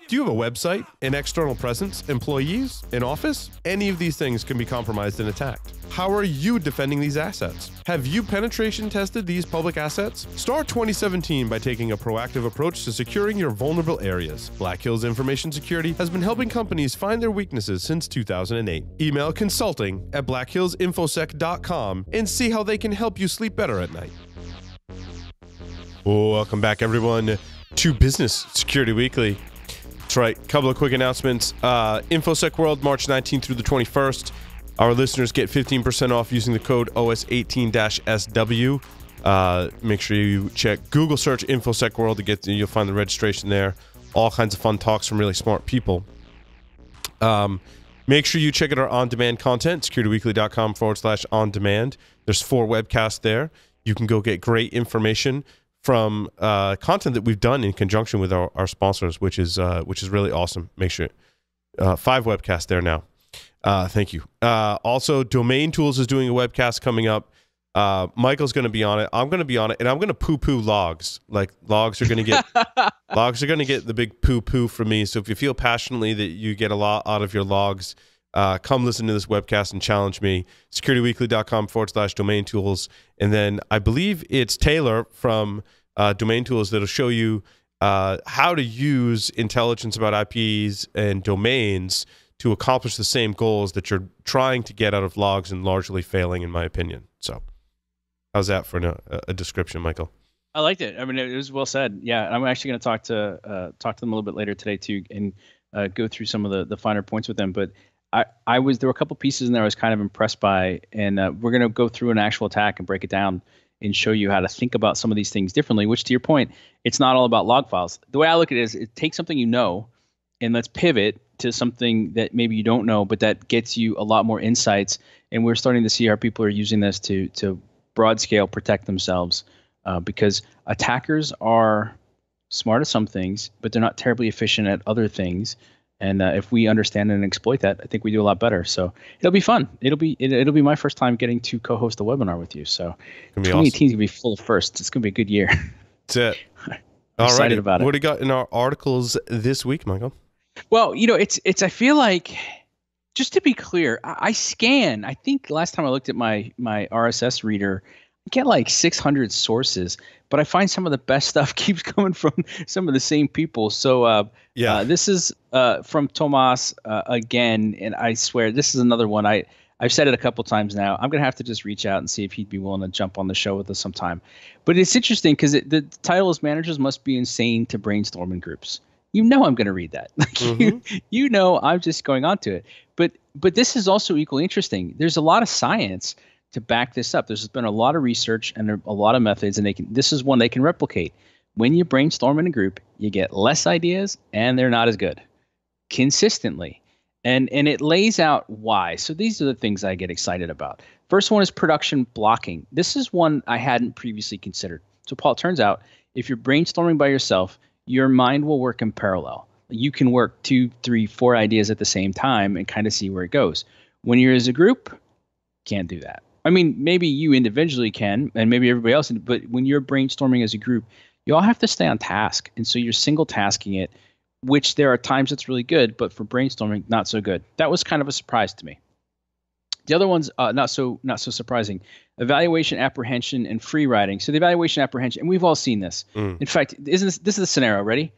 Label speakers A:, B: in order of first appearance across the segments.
A: Do you have a website, an external presence, employees, an office? Any of these things can be compromised and attacked. How are you defending these assets? Have you penetration tested these public assets? Start 2017 by taking a proactive approach to securing your vulnerable areas. Black Hills Information Security has been helping companies find their weaknesses since 2008. Email consulting@blackhillsinfosec.com and see how they can help you sleep better at night. Welcome back, everyone, to Business Security Weekly. That's right. A couple of quick announcements. InfoSec World, March 19th through the 21st. Our listeners get 15% off using the code OS18-SW. Make sure you check Google search InfoSec World to get. You'll find the registration there. All kinds of fun talks from really smart people. Make sure you check out our on-demand content, securityweekly.com/on-demand. There's 4 webcasts there. You can go get great information from content that we've done in conjunction with our sponsors, which is really awesome. Make sure 5 webcasts there now. Thank you. Also, Domain Tools is doing a webcast coming up. Michael's going to be on it. I'm going to be on it, and I'm going to poo-poo logs. Like, logs are going to get the big poo-poo from me. So if you feel passionately that you get a lot out of your logs, come listen to this webcast and challenge me. securityweekly.com/domain tools. And then I believe it's Taylor from Domain Tools that'll show you how to use intelligence about IPs and domains to accomplish the same goals that you're trying to get out of logs and largely failing, in my opinion. So how's that for a description, Michael?
B: I liked it. I mean, it was well said. Yeah, I'm actually going to talk to them a little bit later today too, and go through some of the finer points with them. But there were a couple pieces in there I was kind of impressed by, and we're going to go through an actual attack and break it down and show you how to think about some of these things differently, which, to your point, it's not all about log files. The way I look at it is it takes something you know, and let's pivot to something that maybe you don't know, but that gets you a lot more insights. And we're starting to see how people are using this to broad scale protect themselves, because attackers are smart at some things, but they're not terribly efficient at other things. And if we understand and exploit that, I think we do a lot better. So it'll be fun. It'll be my first time getting to co-host a webinar with you. So 2018 is gonna be full of firsts. It's gonna be a good year.
A: That's it.
B: I'm excited about it.
A: What do you got in our articles this week, Michael?
B: Well, it's. I feel like, just to be clear, I scan. I think last time I looked at my RSS reader, I get like 600 sources, but I find some of the best stuff keeps coming from some of the same people. So this is from Tomas again, and I swear this is another one. I've said it a couple times now. I'm gonna have to just reach out and see if he'd be willing to jump on the show with us sometime. But it's interesting because the title is "Managers Must Be Insane to Brainstorm in Groups." You know I'm going to read that. You know I'm just going on to it. But this is also equally interesting. There's a lot of science to back this up. There's been a lot of research and a lot of methods, and this is one they can replicate. When you brainstorm in a group, you get less ideas, and they're not as good consistently. And it lays out why. So these are the things I get excited about. First one is production blocking. This is one I hadn't previously considered. So Paul, it turns out if you're brainstorming by yourself, your mind will work in parallel. You can work 2, 3, 4 ideas at the same time and kind of see where it goes. When you're as a group, can't do that. I mean, maybe you individually can, and maybe everybody else, but when you're brainstorming as a group, you all have to stay on task. And so you're single tasking it, which there are times it's really good, but for brainstorming, not so good. That was kind of a surprise to me. The other one's not so surprising. Evaluation, apprehension, and free writing. So the evaluation, apprehension, and we've all seen this. In fact, this is the scenario. Ready?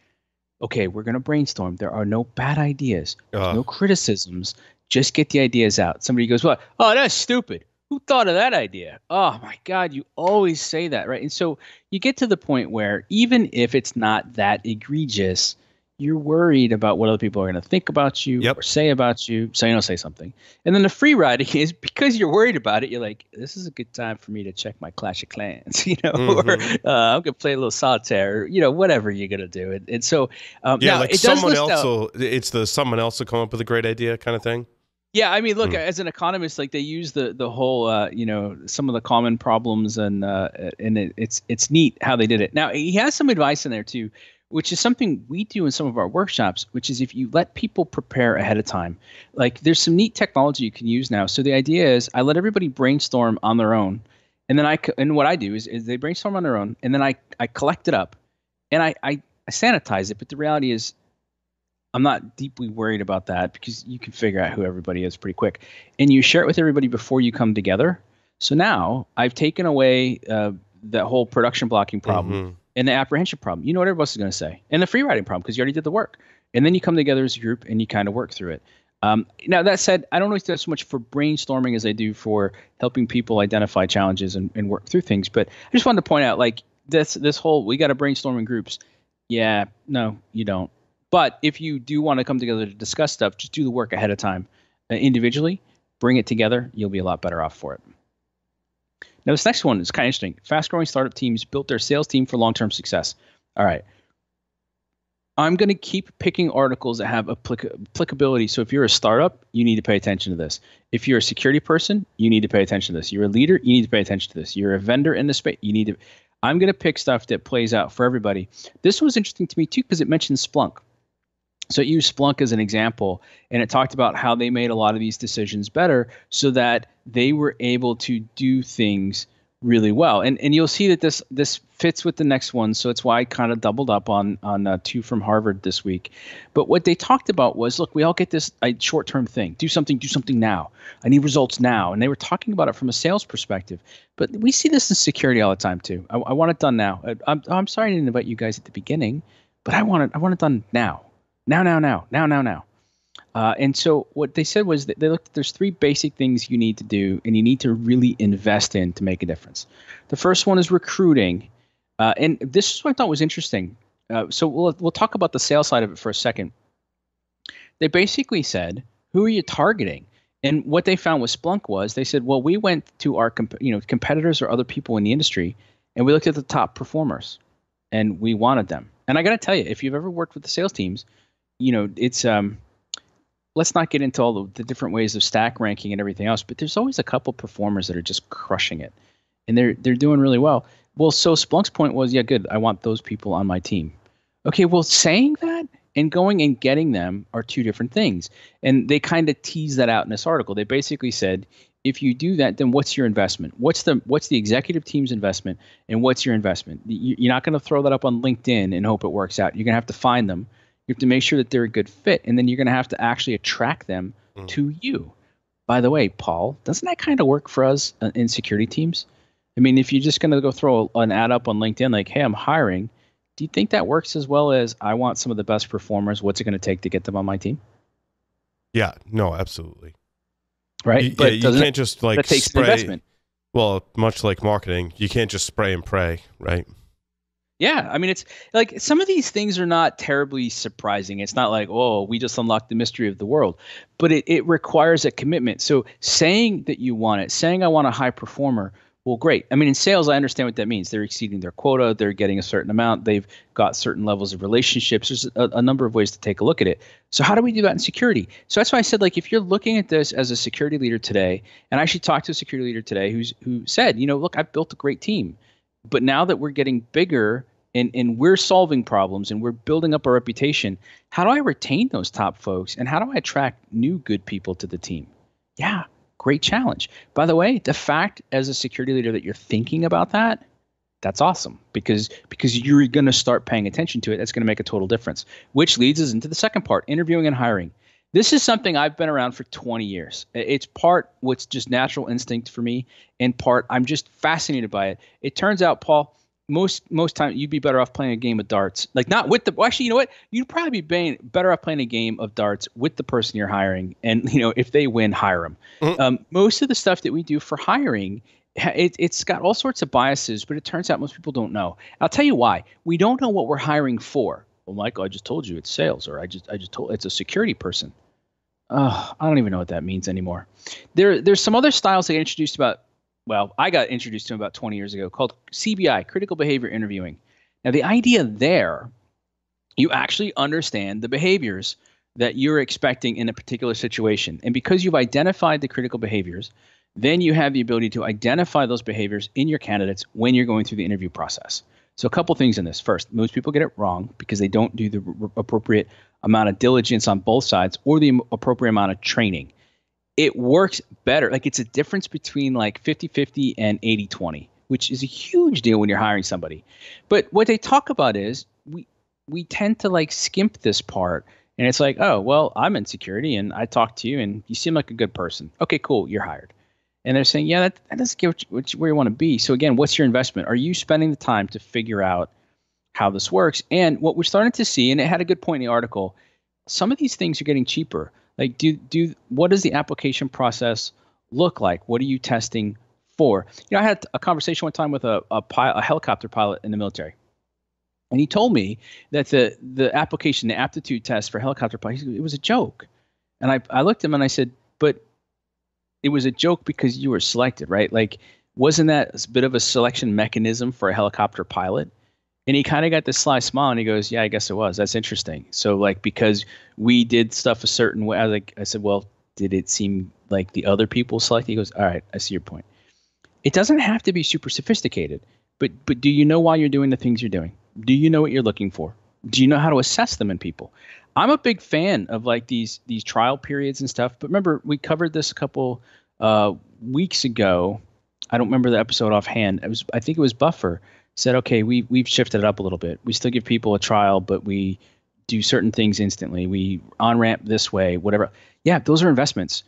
B: Okay, we're going to brainstorm. There are no bad ideas. There's no criticisms. Just get the ideas out. Somebody goes, "What? Oh, that's stupid. Who thought of that idea?" Oh, my God, you always say that, right? And so you get to the point where even if it's not that egregious, you're worried about what other people are going to think about you or say about you, so you don't say something. And then the free writing is because you're worried about it. You're like, this is a good time for me to check my Clash of Clans, or I'm going to play a little solitaire, or, whatever you're going to do. And so, now,
A: like someone else someone else will come up with a great idea kind of thing.
B: Yeah, I mean, look, as an economist, like they use the whole, some of the common problems, and it's neat how they did it. Now, he has some advice in there too, which is something we do in some of our workshops, which is if you let people prepare ahead of time, like there's some neat technology you can use now. So the idea is I let everybody brainstorm on their own. And then what I do is they brainstorm on their own, and then I collect it up and I sanitize it. But the reality is I'm not deeply worried about that because you can figure out who everybody is pretty quick. And you share it with everybody before you come together. So now I've taken away that whole production blocking problem and the apprehension problem. You know what everybody else is going to say. And the free writing problem because you already did the work. And then you come together as a group and you kind of work through it. Now, that said, I don't always do that so much for brainstorming as I do for helping people identify challenges and work through things. But I just wanted to point out, like, this whole, we got to brainstorm in groups. Yeah, no, you don't. But if you do want to come together to discuss stuff, just do the work ahead of time individually, bring it together. You'll be a lot better off for it. Now, this next one is kind of interesting. Fast-growing startup teams built their sales team for long-term success. All right. I'm going to keep picking articles that have applicability. So if you're a startup, you need to pay attention to this. If you're a security person, you need to pay attention to this. You're a leader, you need to pay attention to this. You're a vendor in the space, you need to. I'm going to pick stuff that plays out for everybody. This was interesting to me too because it mentioned Splunk. So it used Splunk as an example, and it talked about how they made a lot of these decisions better so that they were able to do things really well. And you'll see that this fits with the next one. So it's why I kind of doubled up on two from Harvard this week. But what they talked about was, look, we all get this short-term thing. Do something now. I need results now. And they were talking about it from a sales perspective. But we see this in security all the time too. I want it done now. I'm sorry I didn't invite you guys at the beginning, but I want it done now. Now. And so what they said was that they looked at there's three basic things you need to do and you need to really invest in to make a difference. The first one is recruiting. And this is what I thought was interesting. So we'll talk about the sales side of it for a second. They basically said, who are you targeting? And what they found with Splunk was they said, well, we went to our competitors or other people in the industry and we looked at the top performers and we wanted them. And I got to tell you, if you've ever worked with the sales teams, it's let's not get into all the different ways of stack ranking and everything else, but there's always a couple performers that are just crushing it, and they're doing really well. Well, so Splunk's point was, yeah, good, I want those people on my team. Okay, well, saying that and going and getting them are two different things, and they kind of tease that out in this article. They basically said, if you do that, then what's your investment? What's the executive team's investment, and what's your investment? You're not going to throw that up on LinkedIn and hope it works out. You're going to have to find them. You have to make sure that they're a good fit, and then you're going to have to actually attract them to you. By the way, Paul, doesn't that kind of work for us in security teams? I mean, if you're just going to go throw an ad up on LinkedIn like, hey, I'm hiring, do you think that works as well as I want some of the best performers? What's it going to take to get them on my team?
A: Yeah, no, absolutely.
B: Right?
A: But you can't just like
B: that takes
A: spray.
B: Investment.
A: Well, much like marketing, you can't just spray and pray, right?
B: Yeah, I mean, it's like some of these things are not terribly surprising. It's not like, oh, we just unlocked the mystery of the world, but it requires a commitment. So saying that you want it, saying I want a high performer, well, great. I mean, in sales, I understand what that means. They're exceeding their quota. They're getting a certain amount. They've got certain levels of relationships. There's a number of ways to take a look at it. So how do we do that in security? So that's why I said, like, if you're looking at this as a security leader today, and I actually talked to a security leader today who said, look, I've built a great team. But now that we're getting bigger and we're solving problems and we're building up our reputation, how do I retain those top folks? And how do I attract new good people to the team? Yeah, great challenge. By the way, the fact as a security leader that you're thinking about that, that's awesome because you're going to start paying attention to it. That's going to make a total difference, which leads us into the second part, interviewing and hiring. This is something I've been around for 20 years. It's part what's just natural instinct for me, and part I'm just fascinated by it. It turns out, Paul, most time you'd be better off playing a game of darts. Like not with the – actually, you know what? You'd probably be better off playing a game of darts with the person you're hiring, and if they win, hire them. Mm-hmm. Most of the stuff that we do for hiring – it's got all sorts of biases, but it turns out most people don't know. I'll tell you why. We don't know what we're hiring for. Well, Michael, I just told you it's sales, or I just told it's a security person. I don't even know what that means anymore. There's some other styles they introduced about. Well, I got introduced to them about 20 years ago called CBI, critical behavior interviewing. Now, the idea there, you actually understand the behaviors that you're expecting in a particular situation, and because you've identified the critical behaviors, then you have the ability to identify those behaviors in your candidates when you're going through the interview process. So a couple things in this. First, most people get it wrong because they don't do the appropriate amount of diligence on both sides or the appropriate amount of training. It works better. Like it's a difference between like 50-50 and 80-20, which is a huge deal when you're hiring somebody. But what they talk about is we tend to like skimp this part And it's like, oh, well, I'm in security and I talked to you and you seem like a good person. Okay, cool, you're hired. And they're saying, yeah, that doesn't get where you want to be. So again, what's your investment? Are you spending the time to figure out how this works? And what we're starting to see, and it had a good point in the article, some of these things are getting cheaper. Like, what does the application process look like? What are you testing for? I had a conversation one time with a helicopter pilot in the military. And he told me that the application, the aptitude test for helicopter pilots, it was a joke. And I looked at him and I said, but it was a joke because you were selected, right? Like, wasn't that a bit of a selection mechanism for a helicopter pilot? And he kind of got this sly smile and he goes, yeah, I guess it was. That's interesting. So like, because we did stuff a certain way, I said, well, did it seem like the other people selected? He goes, all right, I see your point. It doesn't have to be super sophisticated, but do you know why you're doing the things you're doing? Do you know what you're looking for? Do you know how to assess them in people? I'm a big fan of like these trial periods and stuff. But remember, we covered this a couple weeks ago. I don't remember the episode offhand. I think it was Buffer said, okay, we've shifted it up a little bit. We still give people a trial, but we do certain things instantly. We on-ramp this way, whatever. Yeah, those are investments.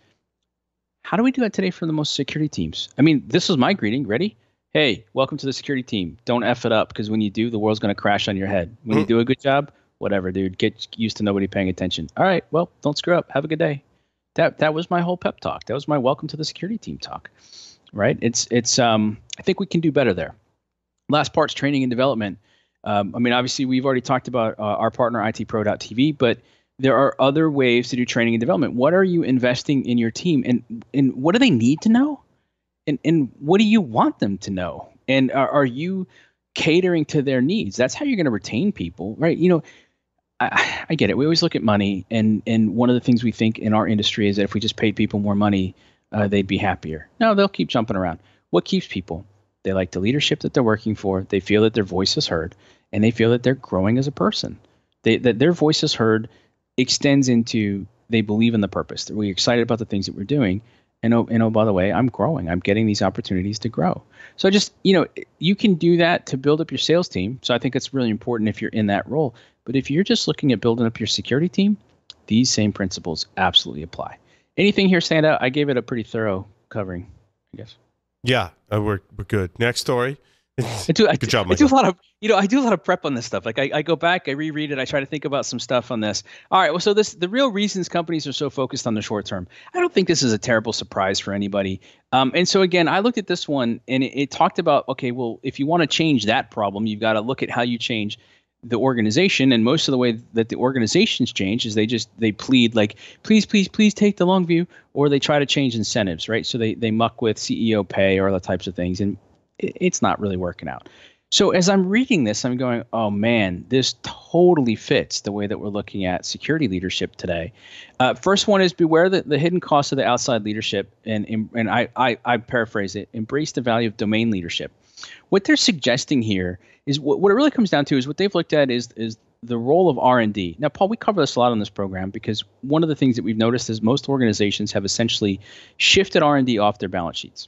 B: How do we do that today for the most security teams? I mean, this was my greeting. Ready? Hey, welcome to the security team. Don't F it up, because when you do, the world's going to crash on your head. When you do a good job, whatever, dude. Get used to nobody paying attention. All right, well, don't screw up. Have a good day. That was my whole pep talk. That was my welcome to the security team talk, right? It's I think we can do better there. Last part's training and development. I mean, obviously, we've already talked about our partner, itpro.tv, but there are other ways to do training and development. What are you investing in your team, and what do they need to know? And what do you want them to know? And are you catering to their needs? That's how you're going to retain people, right? I get it. We always look at money, and one of the things we think in our industry is that if we just paid people more money, they'd be happier. No, they'll keep jumping around. What keeps people? They like the leadership that they're working for. They feel that their voice is heard, and they feel that they're growing as a person. That their voice is heard extends into they believe in the purpose. We're excited about the things that we're doing. And oh, by the way, I'm growing. I'm getting these opportunities to grow. So just, you can do that to build up your sales team. So I think it's really important if you're in that role. But if you're just looking at building up your security team, these same principles absolutely apply. Anything here stand out? I gave it a pretty thorough covering, I guess.
A: Yeah, we're good. Next story.
B: Good job, Michael. I do a lot of prep on this stuff. Like I go back, I reread it, I try to think about some stuff on this. All right, well, so the real reasons companies are so focused on the short term. I don't think this is a terrible surprise for anybody. And so again, I looked at this one and it talked about, okay, well, if you want to change that problem, you've got to look at how you change the organization. And most of the way that the organizations change is they plead like, please take the long view, or they try to change incentives, right? So they muck with CEO pay or other types of things. And it's not really working out. So as I'm reading this, I'm going, oh man, this totally fits the way that we're looking at security leadership today. First one is beware the hidden cost of the outside leadership, and I paraphrase it, embrace the value of domain leadership. What they're suggesting here is what it really comes down to is what they've looked at is the role of R&D. Now, Paul, we cover this a lot on this program because one of the things that we've noticed is most organizations have essentially shifted R&D off their balance sheets.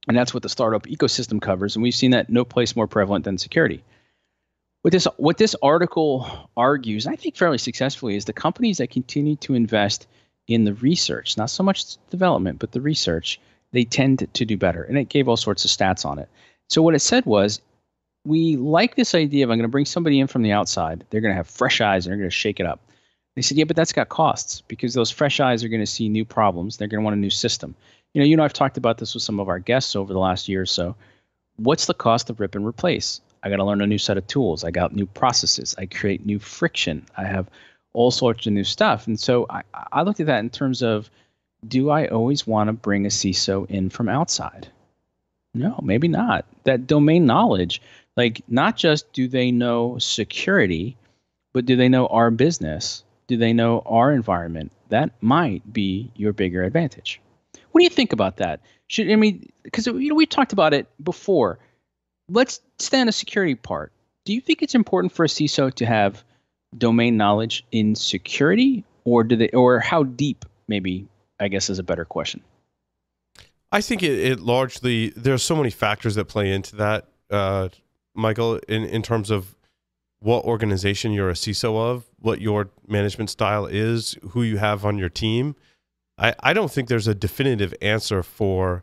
B: And that's what the startup ecosystem covers. And we've seen that no place more prevalent than security. What this article argues, I think fairly successfully, is the companies that continue to invest in the research, not so much development, but the research, they tend to do better. And it gave all sorts of stats on it. So what it said was, we like this idea of I'm going to bring somebody in from the outside. They're going to have fresh eyes and they're going to shake it up. They said, yeah, but that's got costs because those fresh eyes are going to see new problems. They're going to want a new system. I've talked about this with some of our guests over the last year or so. What's the cost of rip and replace? I got to learn a new set of tools. I got new processes. I create new friction. I have all sorts of new stuff. And so I looked at that in terms of, do I always want to bring a CISO in from outside? No, maybe not. That domain knowledge, like not just do they know security, but do they know our business? Do they know our environment? That might be your bigger advantage. What do you think about that? Because we talked about it before. Let's stay on the security part. Do you think it's important for a CISO to have domain knowledge in security, or how deep? Maybe, I guess, is a better question.
A: I think it largely, there's so many factors that play into that, Michael, in terms of what organization you're a CISO of, what your management style is, who you have on your team. I don't think there's a definitive answer for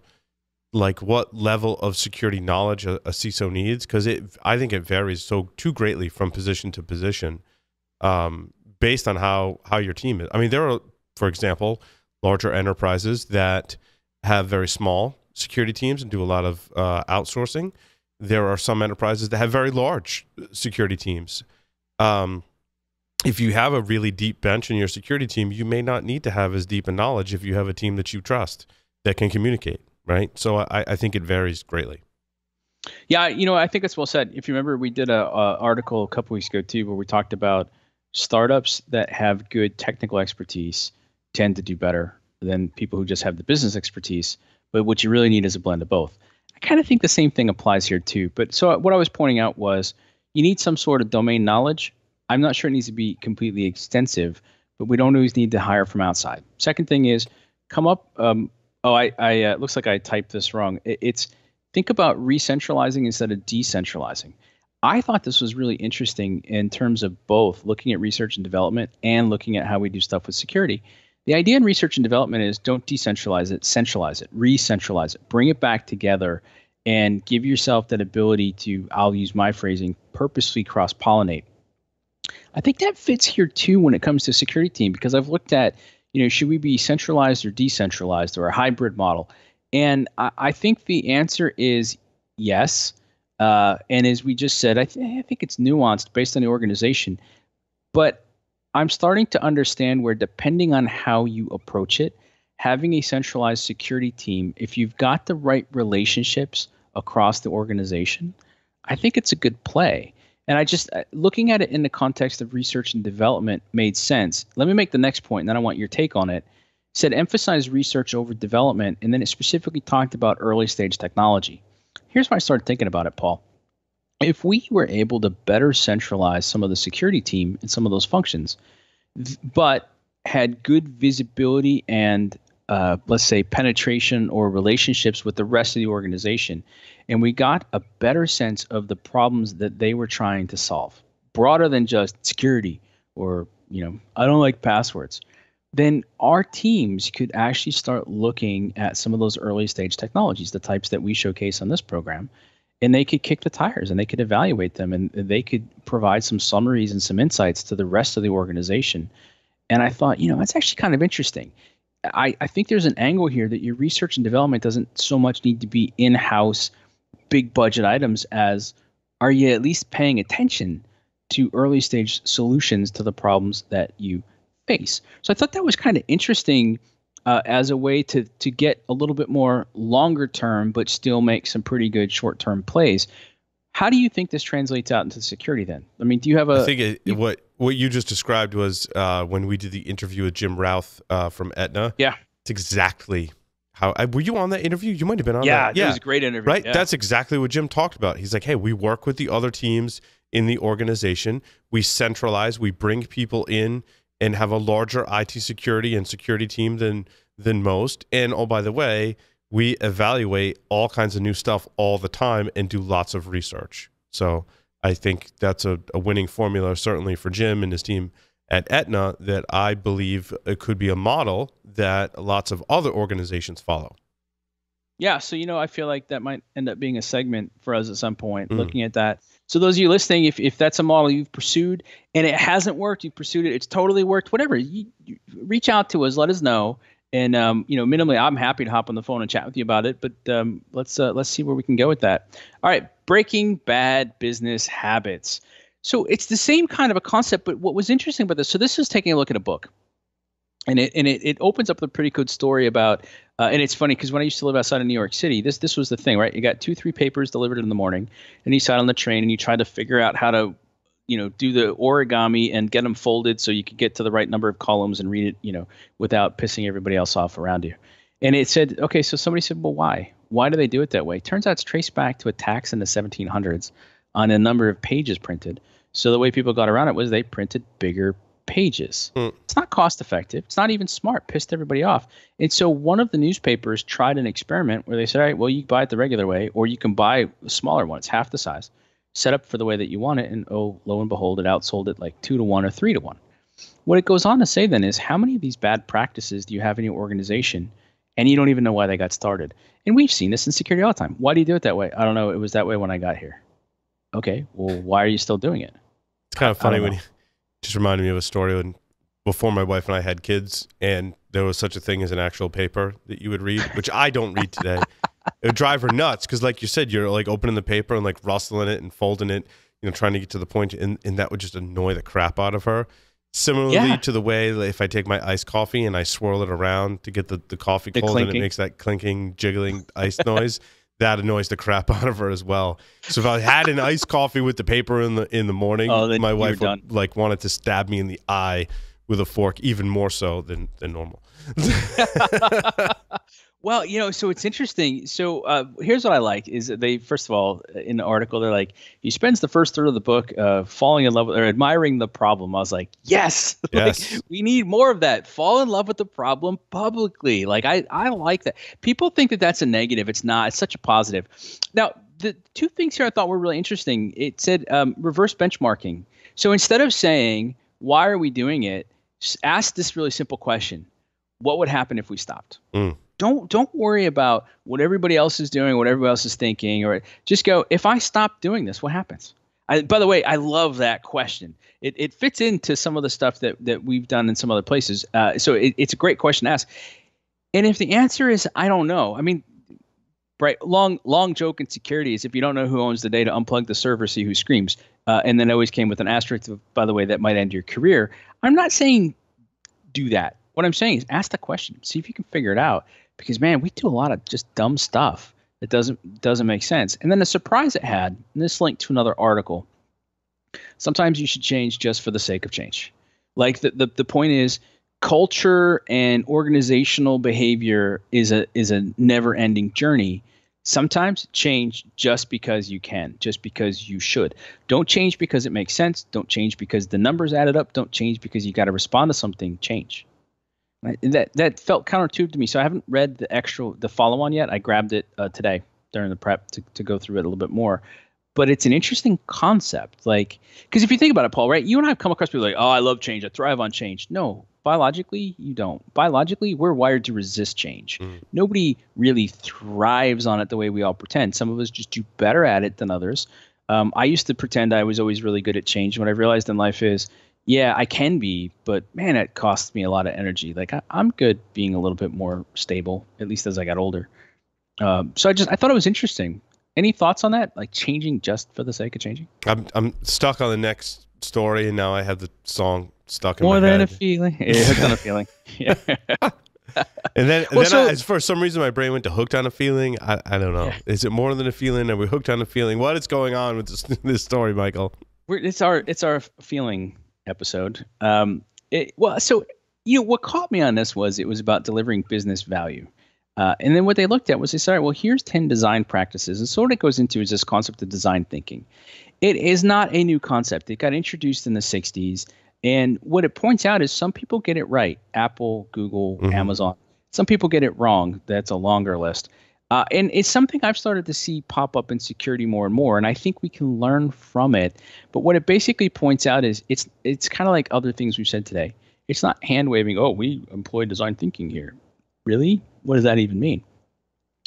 A: like what level of security knowledge a CISO needs, because I think it varies too greatly from position to position, based on how your team is. I mean, there are, for example, larger enterprises that have very small security teams and do a lot of outsourcing. There are some enterprises that have very large security teams. If you have a really deep bench in your security team, you may not need to have as deep a knowledge if you have a team that you trust that can communicate, right? So I think it varies greatly.
B: Yeah, I think that's well said. If you remember, we did a article a couple weeks ago too, where we talked about startups that have good technical expertise tend to do better than people who just have the business expertise. But what you really need is a blend of both. I kind of think the same thing applies here too. But so what I was pointing out was you need some sort of domain knowledge. I'm not sure it needs to be completely extensive, but we don't always need to hire from outside. Second thing is come up. It looks like I typed this wrong. It's think about re-centralizing instead of decentralizing. I thought this was really interesting in terms of both looking at research and development and looking at how we do stuff with security. The idea in research and development is don't decentralize it, centralize it, re-centralize it, bring it back together, and give yourself that ability to, I'll use my phrasing, purposely cross-pollinate. I think that fits here too when it comes to security team, because I've looked at, should we be centralized or decentralized or a hybrid model? And I think the answer is yes. And as we just said, I think it's nuanced based on the organization. But I'm starting to understand where, depending on how you approach it, having a centralized security team, if you've got the right relationships across the organization, I think it's a good play. And I just, looking at it in the context of research and development made sense. Let me make the next point, and then I want your take on it. It said emphasize research over development, and then it specifically talked about early stage technology. Here's why I started thinking about it, Paul. If we were able to better centralize some of the security team and some of those functions, but had good visibility and let's say penetration or relationships with the rest of the organization, and we got a better sense of the problems that they were trying to solve, broader than just security or, I don't like passwords, then our teams could actually start looking at some of those early stage technologies, the types that we showcase on this program, and they could kick the tires and they could evaluate them and they could provide some summaries and some insights to the rest of the organization. And I thought, that's actually kind of interesting. I think there's an angle here that your research and development doesn't so much need to be in-house big budget items as are you at least paying attention to early stage solutions to the problems that you face. So I thought that was kind of interesting as a way to get a little bit more longer term, but still make some pretty good short term plays. How do you think this translates out into security then? I mean, do you have a...
A: I think what you just described was when we did the interview with Jim Routh from Aetna.
B: Yeah.
A: It's exactly how... were you on that interview? You might have been on
B: that.
A: Yeah,
B: it was a great interview.
A: Right?
B: Yeah.
A: That's exactly what Jim talked about. He's like, hey, we work with the other teams in the organization. We centralize. We bring people in and have a larger IT security and security team than most. And oh, by the way, we evaluate all kinds of new stuff all the time and do lots of research. So I think that's a winning formula, certainly for Jim and his team at Aetna, that I believe it could be a model that lots of other organizations follow.
B: Yeah, so I feel like that might end up being a segment for us at some point, looking at that. So those of you listening, if that's a model you've pursued and it hasn't worked, you've pursued it, it's totally worked, whatever, you reach out to us, let us know. And minimally, I'm happy to hop on the phone and chat with you about it. But let's see where we can go with that. All right, breaking bad business habits. So it's the same kind of a concept, but what was interesting about this? So this is taking a look at a book, and it opens up a pretty good story about. And it's funny because when I used to live outside of New York City, this was the thing, right? You got 2-3 papers delivered in the morning, and you sat on the train and you tried to figure out how to, do the origami and get them folded so you could get to the right number of columns and read it, without pissing everybody else off around you. And it said, okay, so somebody said, well, why? Why do they do it that way? Turns out it's traced back to a tax in the 1700s on a number of pages printed. So the way people got around it was they printed bigger pages. It's not cost effective. It's not even smart. Pissed everybody off. And so one of the newspapers tried an experiment where they said, all right, well, you can buy it the regular way, or you can buy a smaller one. It's half the size. set up for the way that you want it, and oh, lo and behold, it outsold it like 2 to 1 or 3 to 1. What it goes on to say then is, how many of these bad practices do you have in your organization and you don't even know why they got started? And we've seen this in security all the time. Why do you do it that way? I don't know. It was that way when I got here. Okay, well, why are you still doing it?
A: It's kind of funny when you just reminded me of a story when before my wife and I had kids, and there was such a thing as an actual paper that you would read, which I don't read today. It would drive her nuts because, like you said, you're like opening the paper and like rustling it and folding it, trying to get to the point, and that would just annoy the crap out of her. Similarly to the way that if I take my iced coffee and I swirl it around to get the coffee cold clinking, and it makes that clinking, jiggling ice noise, that annoys the crap out of her as well. So if I had an iced coffee with the paper in the morning, my wife would like wanted to stab me in the eye with a fork, even more so than normal.
B: Well, so it's interesting. So here's what I like is that they, first of all, in the article, they're like, he spends the first third of the book falling in love with or admiring the problem. I was like, yes. Like, we need more of that. Fall in love with the problem publicly. Like, I like that. People think that that's a negative. It's not. It's such a positive. Now, the two things here I thought were really interesting. It said reverse benchmarking. So instead of saying, why are we doing it? Just ask this really simple question. What would happen if we stopped? Don't worry about what everybody else is doing, what everybody else is thinking, or just go, if I stop doing this, what happens? By the way, I love that question. It fits into some of the stuff that we've done in some other places. So it's a great question to ask. And if the answer is, I don't know, I mean, right, long joke in security is if you don't know who owns the data, unplug the server, see who screams. And then always came with an asterisk, by the way, that might end your career. I'm not saying do that. What I'm saying is ask the question, see if you can figure it out. Because, man, we do a lot of just dumb stuff that doesn't make sense. And then the surprise it had, and this linked to another article, sometimes you should change just for the sake of change. Like the point is, culture and organizational behavior is a never-ending journey. Sometimes change just because you can, just because you should. Don't change because it makes sense. Don't change because the numbers added up. Don't change because you got to respond to something. Change. That felt counterintuitive to me. So I haven't read the follow-on yet. I grabbed it today during the prep to go through it a little bit more. But it's an interesting concept. Like, because if you think about it, Paul, right? You and I have come across people like, oh, I love change. I thrive on change. No, biologically, you don't. Biologically, we're wired to resist change. Nobody really thrives on it the way we all pretend. Some of us just do better at it than others. I used to pretend I was always really good at change. What I've realized in life is, yeah, I can be, but man, it costs me a lot of energy. Like I'm good being a little bit more stable, at least as I got older. So I thought it was interesting. Any thoughts on that? Like changing just for the sake of changing?
A: I'm stuck on the next story, and now I have the song stuck in
B: my head. More than a feeling. Yeah, hooked on a feeling. Yeah.
A: And then for some reason, my brain went to hooked on a feeling. I don't know. Yeah. Is it more than a feeling? Are we hooked on a feeling? What is going on with this story, Michael?
B: It's our feeling episode. What caught me on this was it was about delivering business value. And then what they looked at was they said, all right, well, here's 10 design practices. And so what it goes into is this concept of design thinking. It is not a new concept. It got introduced in the 60s. And what it points out is some people get it right. Apple, Google, Amazon. Some people get it wrong. That's a longer list. And it's something I've started to see pop up in security more and more, and I think we can learn from it. But what it basically points out is it's kind of like other things we've said today. It's not hand-waving, oh, we employ design thinking here. Really? What does that even mean?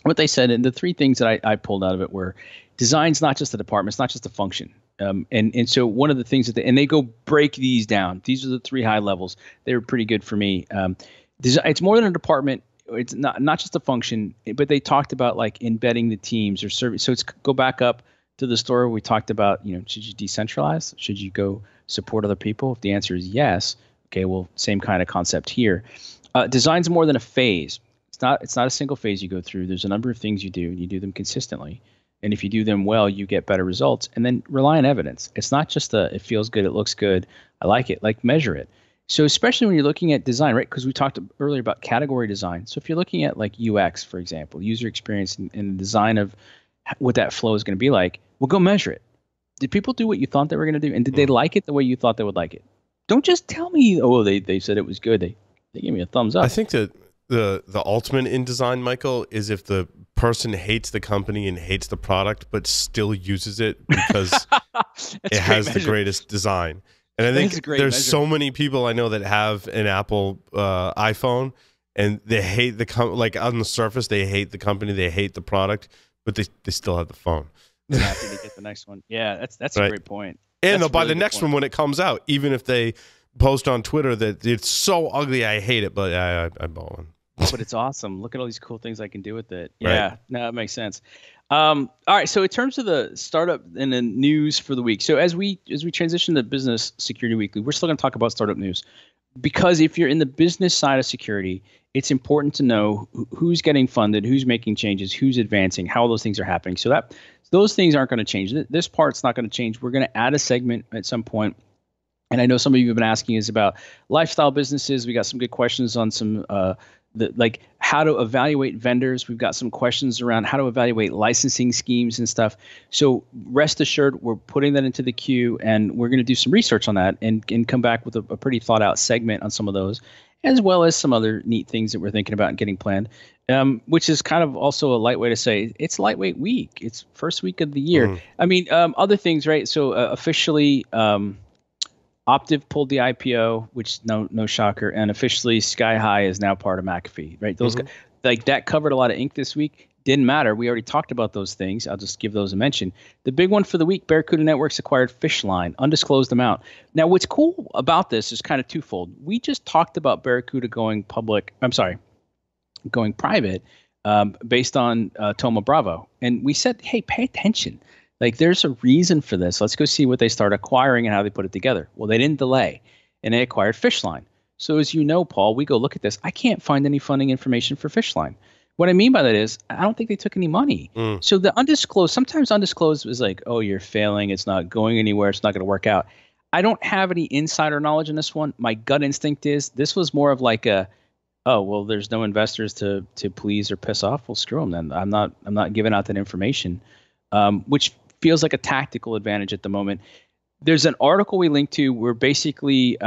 B: What they said, and the three things that I pulled out of it were design's not just a department, it's not just a function. And so one of the things that they go break these down. These are the three high levels. They were pretty good for me. It's more than a department. It's not just a function, but they talked about like embedding the teams or service. So it's go back up to the story we talked about, should you decentralize? Should you go support other people? If the answer is yes, okay, well, same kind of concept here. Design's more than a phase. It's not a single phase you go through. There's a number of things you do, and you do them consistently. And if you do them well, you get better results. And then rely on evidence. It's not just it feels good, it looks good, I like it, like measure it. So especially when you're looking at design, right? Because we talked earlier about category design. So if you're looking at like UX, for example, user experience and the design of what that flow is going to be like, well, go measure it. Did people do what you thought they were going to do? And did they like it the way you thought they would like it? Don't just tell me, oh, they said it was good. They gave me a thumbs up.
A: I think that the ultimate in design, Michael, is if the person hates the company and hates the product, but still uses it because it has the greatest design. And I think there's so many people I know that have an Apple iPhone, and they hate like on the surface, they hate the company, they hate the product, but they still have the phone.
B: They're happy to get the next one. Yeah, that's right. A great point.
A: And they'll buy the next one when it comes out, even if they post on Twitter that it's so ugly, I hate it, but I bought one.
B: But it's awesome. Look at all these cool things I can do with it. Yeah, right. No, that makes sense. All right, so in terms of the startup and the news for the week, so as we transition to Business Security Weekly, we're still going to talk about startup news, because if you're in the business side of security, it's important to know who's getting funded, who's making changes, who's advancing, how those things are happening. So those things aren't going to change. This part's not going to change. We're going to add a segment at some point. And I know some of you have been asking is about lifestyle businesses. We got some good questions on some like how to evaluate vendors. We've got some questions around how to evaluate licensing schemes and stuff. So rest assured, we're putting that into the queue, and we're going to do some research on that and come back with a pretty thought out segment on some of those, as well as some other neat things that we're thinking about and getting planned, which is kind of also a light way to say it's lightweight week. It's first week of the year. I mean, other things, right? So officially, Optiv pulled the IPO, which no shocker, and officially Sky High is now part of McAfee, right? Those like that covered a lot of ink this week. Didn't matter. We already talked about those things. I'll just give those a mention. The big one for the week: Barracuda Networks acquired PhishLine, undisclosed amount. Now, what's cool about this is kind of twofold. We just talked about Barracuda going private, based on Thoma Bravo, and we said, hey, pay attention. Like, there's a reason for this. Let's go see what they start acquiring and how they put it together. Well, they didn't delay, and they acquired PhishLine. So as you know, Paul, we go look at this. I can't find any funding information for PhishLine. What I mean by that is I don't think they took any money. So the undisclosed, sometimes undisclosed is like, oh, you're failing. It's not going anywhere. It's not going to work out. I don't have any insider knowledge in this one. My gut instinct is this was more of like a, oh, well, there's no investors to please or piss off. Well, screw them then. I'm not giving out that information, which feels like a tactical advantage at the moment. There's an article we linked to where basically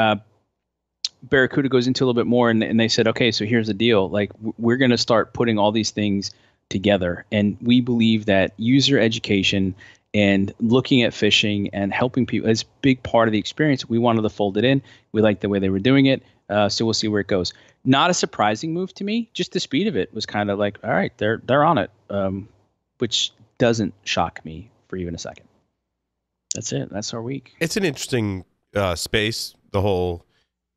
B: Barracuda goes into a little bit more, and they said, okay, so here's the deal. Like, we're going to start putting all these things together. And we believe that user education and looking at phishing and helping people is a big part of the experience. We wanted to fold it in. We liked the way they were doing it. So we'll see where it goes. Not a surprising move to me. Just the speed of it was kind of like, all right, they're on it, which doesn't shock me for even a second. That's it. That's our week.
A: It's an interesting space. The whole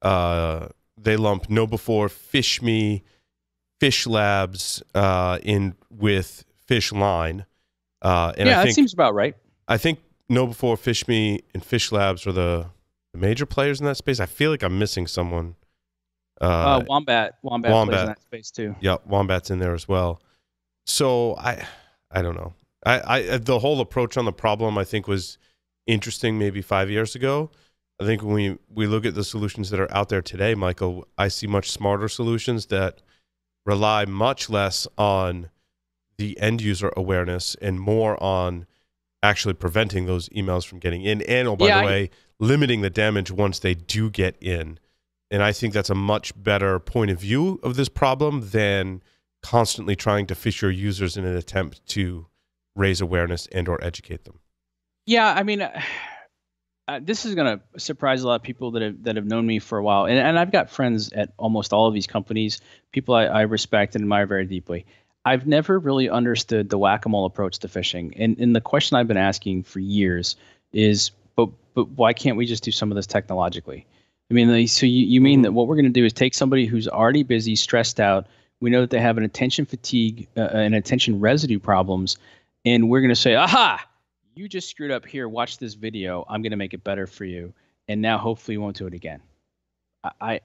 A: they lump KnowBe4, PhishMe, Phish Labs in with PhishLine. And
B: yeah, that seems about right.
A: I think KnowBe4, PhishMe, and Phish Labs are the major players in that space. I feel like I'm missing someone.
B: Wombat plays in that space too.
A: Yeah, Wombat's in there as well. So I don't know. I the whole approach on the problem I think was interesting maybe 5 years ago. I think when we look at the solutions that are out there today, Michael, I see much smarter solutions that rely much less on the end user awareness and more on actually preventing those emails from getting in. And oh, by the way, limiting the damage once they do get in. And I think that's a much better point of view of this problem than constantly trying to phish your users in an attempt to raise awareness and or educate them.
B: Yeah, I mean, this is going to surprise a lot of people that have known me for a while. And I've got friends at almost all of these companies, people I respect and admire very deeply. I've never really understood the whack-a-mole approach to phishing. And the question I've been asking for years is, but why can't we just do some of this technologically? I mean, so you mean that what we're going to do is take somebody who's already busy, stressed out, we know that they have an attention fatigue and attention residue problems, and we're going to say, aha, you just screwed up here, watch this video, I'm going to make it better for you, and now hopefully you won't do it again. I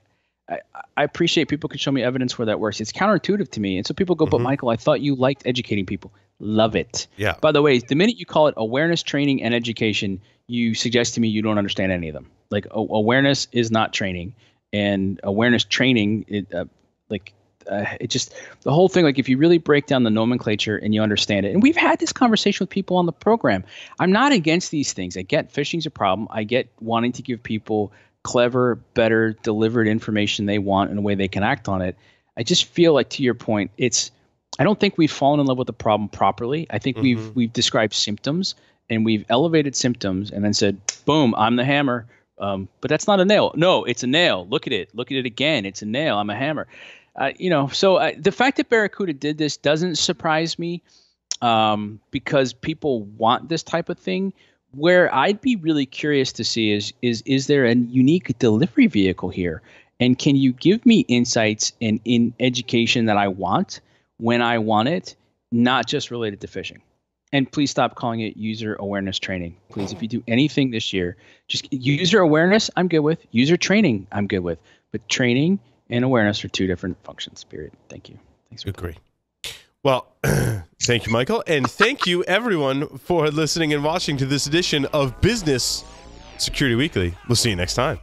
B: appreciate people can show me evidence where that works. It's counterintuitive to me. And so people go, but Michael, I thought you liked educating people. Love it.
A: Yeah.
B: By the way, the minute you call it awareness training and education, you suggest to me you don't understand any of them. Like awareness is not training, and awareness training, it just, the whole thing, like if you really break down the nomenclature and you understand it, and we've had this conversation with people on the program. I'm not against these things. I get phishing's a problem. I get wanting to give people clever, better delivered information they want in a way they can act on it. I just feel like, to your point, I don't think we've fallen in love with the problem properly. I think we've described symptoms, and we've elevated symptoms and then said, boom, I'm the hammer. But that's not a nail. No, it's a nail. Look at it. Look at it again. It's a nail. I'm a hammer. So the fact that Barracuda did this doesn't surprise me, because people want this type of thing. Where I'd be really curious to see is there a unique delivery vehicle here? And can you give me insights in education that I want when I want it, not just related to phishing? And please stop calling it user awareness training. Please, if you do anything this year, just user awareness, I'm good with. User training, I'm good with. But training and awareness are two different functions, period. Thank you. Thanks for
A: Agree. Well, thank you, Michael. And thank you, everyone, for listening and watching to this edition of Business Security Weekly. We'll see you next time.